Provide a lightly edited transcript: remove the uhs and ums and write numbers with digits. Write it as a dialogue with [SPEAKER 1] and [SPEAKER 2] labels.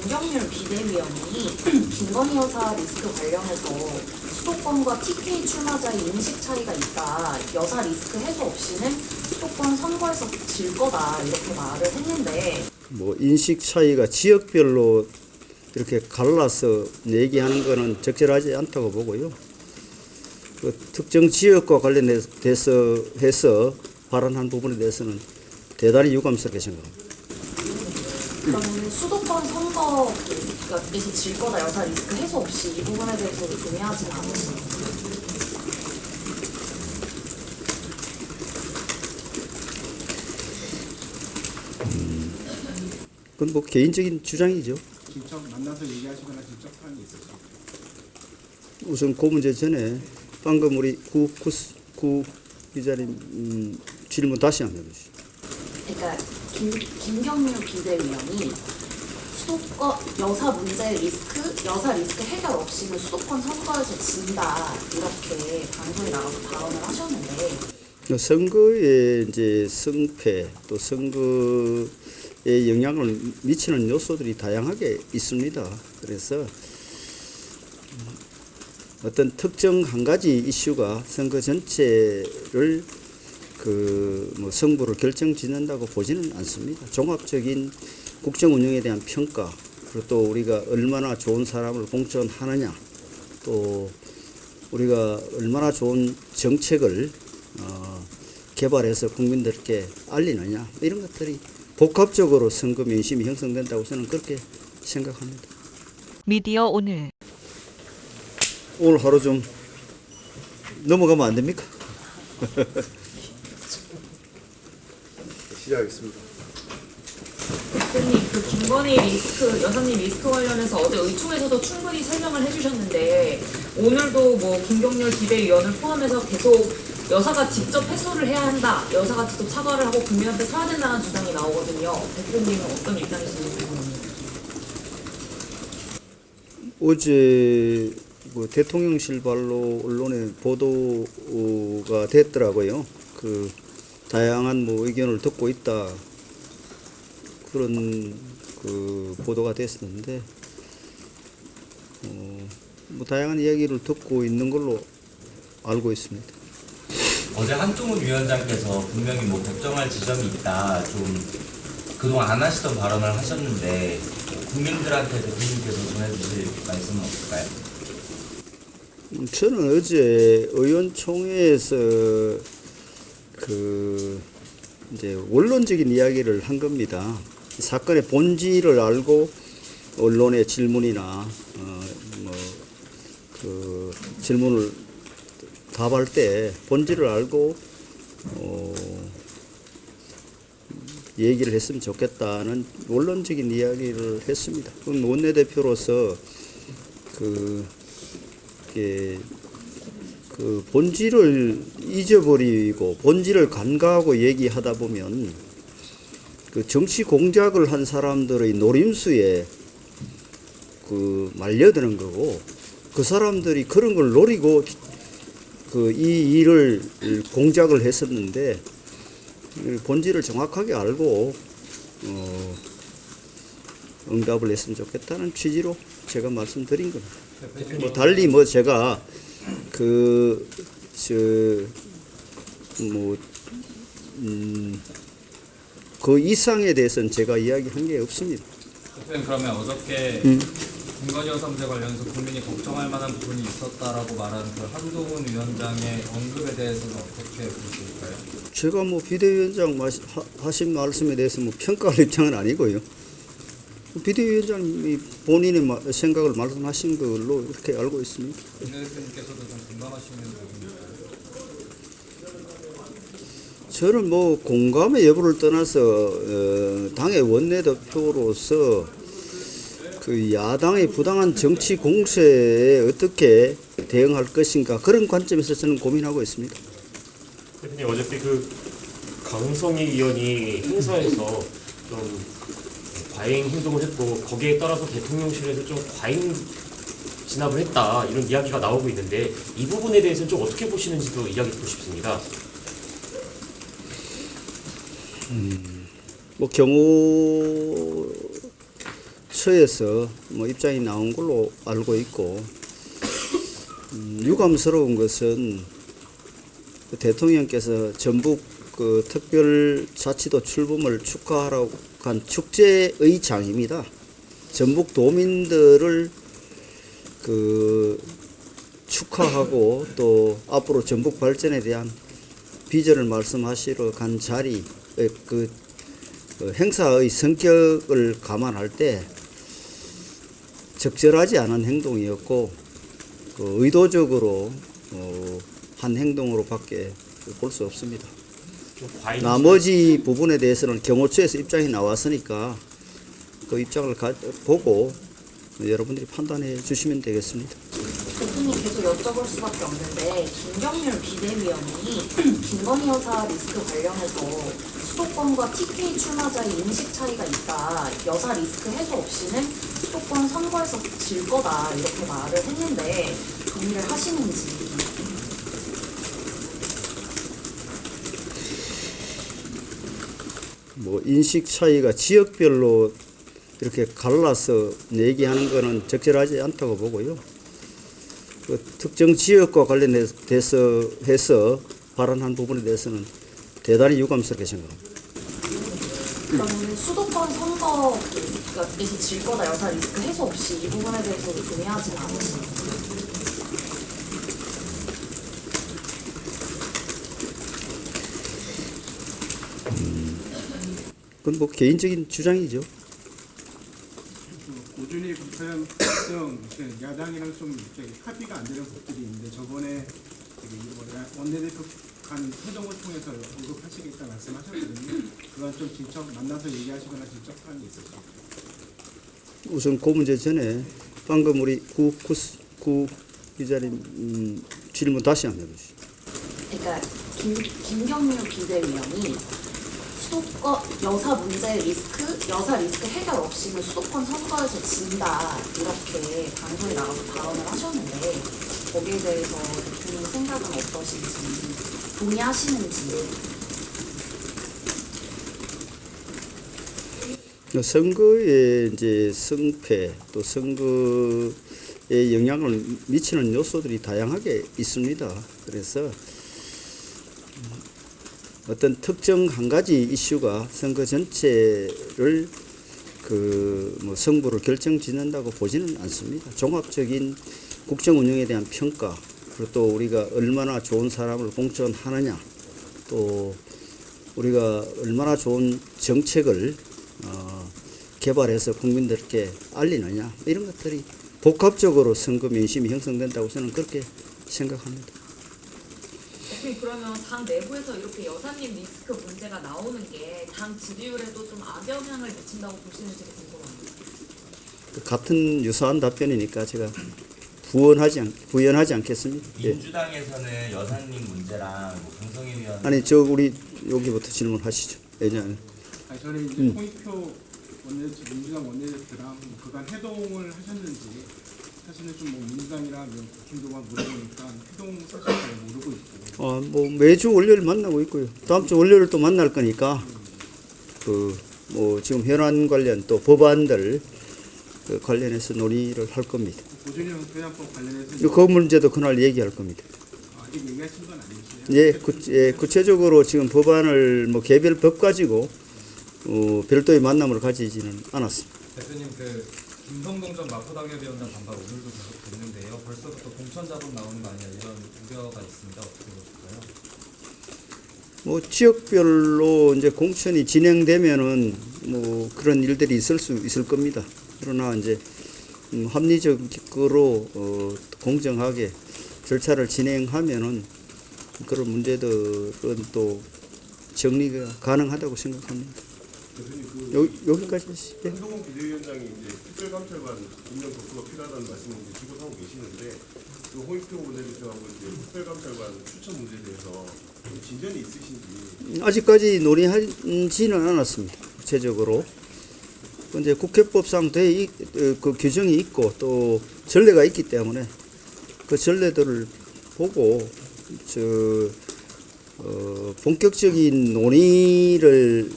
[SPEAKER 1] 김경률 비대위원이 김건희 여사 리스크 관련해서 수도권과 TK 출마자의 인식 차이가 있다. 여사 리스크 해소 없이는 수도권 선거에서 질 거다. 이렇게 말을 했는데
[SPEAKER 2] 뭐 인식 차이가 지역별로 이렇게 갈라서 얘기하는 것은 적절하지 않다고 보고요. 그 특정 지역과 관련돼서 해서 발언한 부분에 대해서는 대단히 유감스럽게 생각합니다.
[SPEAKER 1] 그러면 수도권 선거에서 질 거다. 여사 리스크 해소 없이 이 부분에 대해서도 동의하지는 않으시나요?
[SPEAKER 2] 그건 뭐 개인적인 주장이죠.
[SPEAKER 3] 직접 만나서 얘기하시거나 직접 하는 게 있으세요?
[SPEAKER 2] 우선 그 문제 전에 방금 우리 구 기자님 질문 다시 한번 해주시죠.
[SPEAKER 1] 그러니까 김경률 비대위원이 수도권 여사 문제의 여사 리스크 해결 없이는 수도권 선거에서 진다 이렇게 방송에 나가서 발언을 하셨는데
[SPEAKER 2] 선거의 이제 승패 또 선거에 영향을 미치는 요소들이 다양하게 있습니다. 그래서 어떤 특정 한 가지 이슈가 선거 전체를 뭐 승부를 결정짓는다고 보지는 않습니다. 종합적인 국정 운영에 대한 평가, 그리고 또 우리가 얼마나 좋은 사람을 공천하느냐, 또 우리가 얼마나 좋은 정책을 개발해서 국민들께 알리느냐, 이런 것들이 복합적으로 선거 민심이 형성된다고 저는 그렇게 생각합니다.
[SPEAKER 4] 미디어 오늘
[SPEAKER 2] 오늘 하루 좀 넘어가면 안 됩니까?
[SPEAKER 3] 시작하겠습니다.
[SPEAKER 5] 대표님, 그 김건희 리스크, 여사님 리스크 관련해서 어제 의총에서도 충분히 설명을 해주셨는데 오늘도 뭐 김경률 비대위원을 포함해서 계속 여사가 직접 해소를 해야 한다, 여사가 직접 사과를 하고 국민한테 서야 된다는 주장이 나오거든요. 대표님은 어떤 입장이신지 궁금합니다.
[SPEAKER 2] 어제 뭐 대통령실 발로 언론에 보도가 됐더라고요. 그 다양한 뭐 의견을 듣고 있다, 그런 그 보도가 됐었는데 뭐 다양한 이야기를 듣고 있는 걸로 알고 있습니다.
[SPEAKER 6] 어제 한종훈 위원장께서 분명히 뭐 걱정할 지점이 있다, 좀 그동안 안 하시던 발언을 하셨는데 국민들한테 대표님께서 전해주실 말씀은 없을까요?
[SPEAKER 2] 저는 어제 의원총회에서 그 이제 원론적인 이야기를 한 겁니다. 사건의 본질을 알고 언론의 질문이나 뭐 그 질문을 답할 때 본질을 알고 얘기를 했으면 좋겠다는 원론적인 이야기를 했습니다. 그건 원내대표로서 그 본질을 잊어버리고 본질을 간과하고 얘기하다 보면 그 정치 공작을 한 사람들의 노림수에 그 말려드는 거고, 그 사람들이 그런 걸 노리고 그 이 일을 공작을 했었는데 본질을 정확하게 알고 응답을 했으면 좋겠다는 취지로 제가 말씀드린 겁니다. 뭐 달리 뭐 제가 그 이상에 대해서는 제가 이야기한 게 없습니다.
[SPEAKER 7] 대표님, 그러면 어저께 김건희 여사 문제 관련해서 국민이 걱정할 만한 부분이 있었다라고 말한 그 한동훈 위원장의 언급에 대해서는 어떻게 보실까요?
[SPEAKER 2] 제가 뭐 비대위원장 하신 말씀에 대해서 뭐 평가할 입장은 아니고요. 비대위원장님이 본인의 생각을 말씀하신 걸로 이렇게 알고 있습니다.
[SPEAKER 7] 윤 대표님께서도 좀 공감하시는 부분인가요?
[SPEAKER 2] 저는 뭐 공감의 여부를 떠나서 당의 원내대표로서 그 야당의 부당한 정치 공세에 어떻게 대응할 것인가, 그런 관점에서 저는 고민하고 있습니다.
[SPEAKER 8] 대표님, 어저께 그 강성희 의원이 행사에서 좀 과잉 행동을 했고 거기에 따라서 대통령실에서 좀 과잉 진압을 했다, 이런 이야기가 나오고 있는데 이 부분에 대해서는 좀 어떻게 보시는지도 이야기 듣고 싶습니다.
[SPEAKER 2] 뭐 경호처에서 뭐 입장이 나온 걸로 알고 있고, 유감스러운 것은 그 대통령께서 전북 그 특별자치도 출범을 축하하라고 한 축제의 장입니다. 전북 도민들을 그 축하하고 또 앞으로 전북 발전에 대한 비전을 말씀하시러 간 자리, 그 행사의 성격을 감안할 때 적절하지 않은 행동이었고, 그 의도적으로 한 행동으로밖에 볼 수 없습니다.
[SPEAKER 8] 좀 과잉
[SPEAKER 2] 나머지 부분에 대해서는 경호처에서 입장이 나왔으니까 그 입장을 보고 여러분들이 판단해 주시면 되겠습니다.
[SPEAKER 1] 대표님 계속 여쭤볼 수밖에 없는데 김경률 비대위원이 김건희 여사 리스크 관련해서 수도권과 TK 출마자의 인식 차이가 있다. 여사 리스크 해소 없이는 수도권 선거에서 질 거다. 이렇게 말을 했는데 동의를 하시는지.
[SPEAKER 2] 뭐 인식 차이가 지역별로 이렇게 갈라서 얘기하는 것은 적절하지 않다고 보고요. 그 특정 지역과 관련돼서 해서 발언한 부분에 대해서는 대단히 유감스럽게 생각합니다.
[SPEAKER 1] 그럼 수도권 선거에서 질 거다. 여사 리스크 해소 없이 이 부분에 대해서도 동의하지는 않으시나요?
[SPEAKER 2] 그건 뭐 개인적인 주장이죠.
[SPEAKER 3] 꾸준히 국회의원 특정 야당이랑 좀 이렇게 합의가 안 되는 것들이 있는데 저번에 이번에 원내대표 간 회동을 통해서 언급하시겠다 말씀하셨거든요. 그건 좀 직접 만나서 얘기하시거나 직접 하는 게 있었죠.
[SPEAKER 2] 우선 그 문제 전에 방금 우리 구 기자님 질문 다시 한번 해주시죠.
[SPEAKER 1] 그러니까 김경률 비대위원이 수도권 여사 문제 여사 리스크 해결 없이는 수도권 선거에서 진다 이렇게 방송에 나가서 발언을 하셨는데 거기에 대해서 대표님 생각은 어떠신지 동의하시는지.
[SPEAKER 2] 선거의 이제 승패 또 선거에 영향을 미치는 요소들이 다양하게 있습니다. 그래서 어떤 특정 한 가지 이슈가 선거 전체를 그 뭐 승부를 결정짓는다고 보지는 않습니다. 종합적인 국정 운영에 대한 평가, 그리고 또 우리가 얼마나 좋은 사람을 공천하느냐, 또 우리가 얼마나 좋은 정책을 개발해서 국민들께 알리느냐, 이런 것들이 복합적으로 선거 민심이 형성된다고 저는 그렇게 생각합니다.
[SPEAKER 5] 대표님, 그러면 당 내부에서 이렇게 여사님 리스크 문제가 나오는 게 당 지지율에도 좀 악영향을 미친다고 보시는지 궁금합니다.
[SPEAKER 2] 같은 유사한 답변이니까 제가 부연하지 않겠습니다. 예.
[SPEAKER 6] 민주당에서는 여사님 문제랑 뭐 강성희 위원
[SPEAKER 2] 아니 저 우리 여기부터 질문하시죠. 왜냐하면
[SPEAKER 3] 아니, 저는 이제 홍익표 민주당 원내대표랑 뭐 그간 회동을 하셨는지 사실은 좀 뭐 민주당이랑 김동완 물어보니까 회동 사실 잘 모르고 있고.
[SPEAKER 2] 뭐 매주 월요일 만나고 있고요. 다음 주 월요일 또 만날 거니까 그 뭐 지금 현안 관련 또 법안들 그 관련해서 논의를 할 겁니다.
[SPEAKER 3] 고준희 회장법 관련해서
[SPEAKER 2] 그 문제도 그날 얘기할 겁니다.
[SPEAKER 3] 아직 얘기하신 건 아니시죠?
[SPEAKER 2] 예, 구체적으로 지금 법안을 뭐 개별 법 가지고 별도의 만남을 가지지는 않았습니다.
[SPEAKER 7] 대표님, 그 김성동 전 마포당협위원장 반발 오늘도 계속 됐는데요. 벌써부터 공천 자금 나오는 거 아니냐 이런 우려가 있습니다. 어떻게 보실까요?
[SPEAKER 2] 뭐 지역별로 이제 공천이 진행되면은 뭐 그런 일들이 있을 수 있을 겁니다. 그러나 이제 합리적으로 공정하게 절차를 진행하면은 그런 문제들은 또 정리가 가능하다고 생각합니다. 여기까지 하시죠. 예.
[SPEAKER 9] 한동훈 비대위원장이 이제 특별감찰관 임명 독수가 필요하다는 말씀을 지금 하고 계시는데 그 홍익표 원내대표하고 이제 특별감찰관 추천 문제에 대해서 좀 진전이 있으신지.
[SPEAKER 2] 아직까지 논의하지는 않았습니다. 구체적으로. 이제 국회법상 그 규정이 있고 또 전례가 있기 때문에 그 전례들을 보고 본격적인 논의를